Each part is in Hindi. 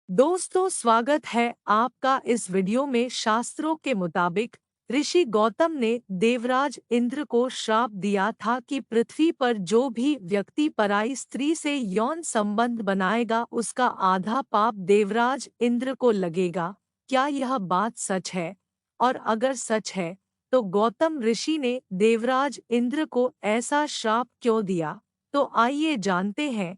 दोस्तों, स्वागत है आपका इस वीडियो में। शास्त्रों के मुताबिक ऋषि गौतम ने देवराज इंद्र को श्राप दिया था कि पृथ्वी पर जो भी व्यक्ति पराई स्त्री से यौन संबंध बनाएगा उसका आधा पाप देवराज इंद्र को लगेगा। क्या यह बात सच है? और अगर सच है तो गौतम ऋषि ने देवराज इंद्र को ऐसा श्राप क्यों दिया? तो आइए जानते हैं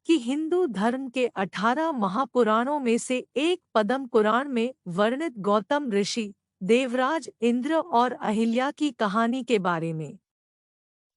कि हिंदू धर्म के 18 महापुराणों में से एक पद्म पुराण में वर्णित गौतम ऋषि, देवराज इंद्र और अहिल्या की कहानी के बारे में।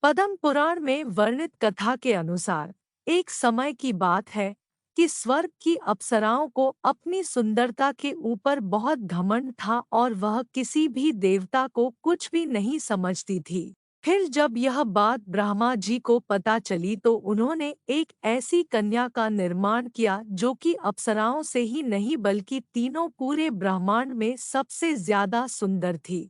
पद्म पुराण में वर्णित कथा के अनुसार एक समय की बात है कि स्वर्ग की अप्सराओं को अपनी सुंदरता के ऊपर बहुत घमंड था और वह किसी भी देवता को कुछ भी नहीं समझती थी। फिर जब यह बात ब्रह्मा जी को पता चली तो उन्होंने एक ऐसी कन्या का निर्माण किया जो कि अप्सराओं से ही नहीं बल्कि तीनों पूरे ब्रह्मांड में सबसे ज्यादा सुंदर थी।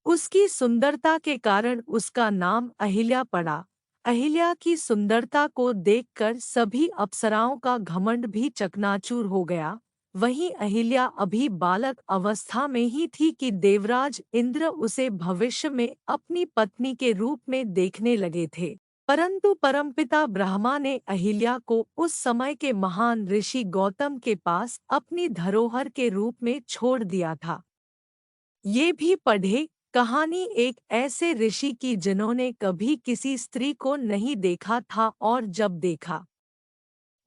उसकी सुंदरता के कारण उसका नाम अहिल्या पड़ा। अहिल्या की सुंदरता को देखकर सभी अप्सराओं का घमंड भी चकनाचूर हो गया। वहीं अहिल्या अभी बालक अवस्था में ही थी कि देवराज इंद्र उसे भविष्य में अपनी पत्नी के रूप में देखने लगे थे। परंतु परमपिता ब्रह्मा ने अहिल्या को उस समय के महान ऋषि गौतम के पास अपनी धरोहर के रूप में छोड़ दिया था। ये भी पढ़े कहानी एक ऐसे ऋषि की जिन्होंने कभी किसी स्त्री को नहीं देखा था और जब देखा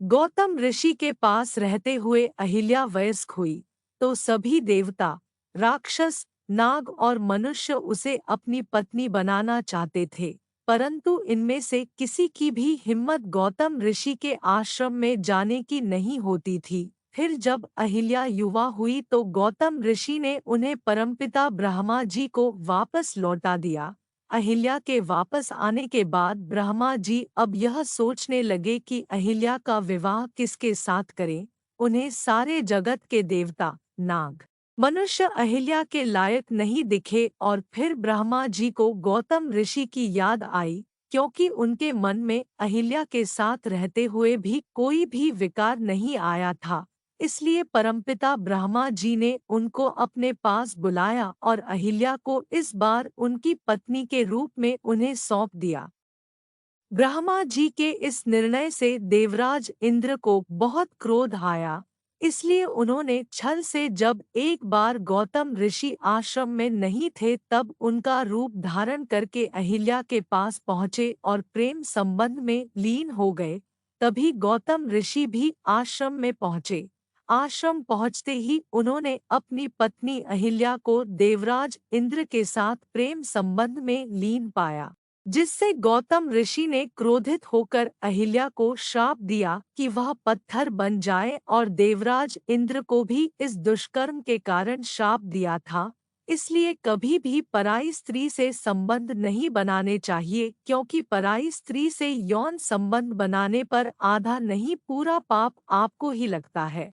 गौतम ऋषि के पास रहते हुए अहिल्या वयस्क हुई तो सभी देवता, राक्षस, नाग और मनुष्य उसे अपनी पत्नी बनाना चाहते थे। परंतु इनमें से किसी की भी हिम्मत गौतम ऋषि के आश्रम में जाने की नहीं होती थी। फिर जब अहिल्या युवा हुई तो गौतम ऋषि ने उन्हें परमपिता ब्रह्मा जी को वापस लौटा दिया। अहिल्या के वापस आने के बाद ब्रह्मा जी अब यह सोचने लगे कि अहिल्या का विवाह किसके साथ करें। उन्हें सारे जगत के देवता, नाग, मनुष्य अहिल्या के लायक नहीं दिखे और फिर ब्रह्मा जी को गौतम ऋषि की याद आई, क्योंकि उनके मन में अहिल्या के साथ रहते हुए भी कोई भी विकार नहीं आया था। इसलिए परमपिता ब्रह्मा जी ने उनको अपने पास बुलाया और अहिल्या को इस बार उनकी पत्नी के रूप में उन्हें सौंप दिया। ब्रह्मा जी के इस निर्णय से देवराज इंद्र को बहुत क्रोध आया। इसलिए उन्होंने छल से जब एक बार गौतम ऋषि आश्रम में नहीं थे तब उनका रूप धारण करके अहिल्या के पास पहुँचे और प्रेम संबंध में लीन हो गए। तभी गौतम ऋषि भी आश्रम में पहुँचे। आश्रम पहुँचते ही उन्होंने अपनी पत्नी अहिल्या को देवराज इंद्र के साथ प्रेम संबंध में लीन पाया, जिससे गौतम ऋषि ने क्रोधित होकर अहिल्या को श्राप दिया कि वह पत्थर बन जाए और देवराज इंद्र को भी इस दुष्कर्म के कारण श्राप दिया था। इसलिए कभी भी पराई स्त्री से संबंध नहीं बनाने चाहिए, क्योंकि पराई स्त्री से यौन संबंध बनाने पर आधा नहीं पूरा पाप आपको ही लगता है।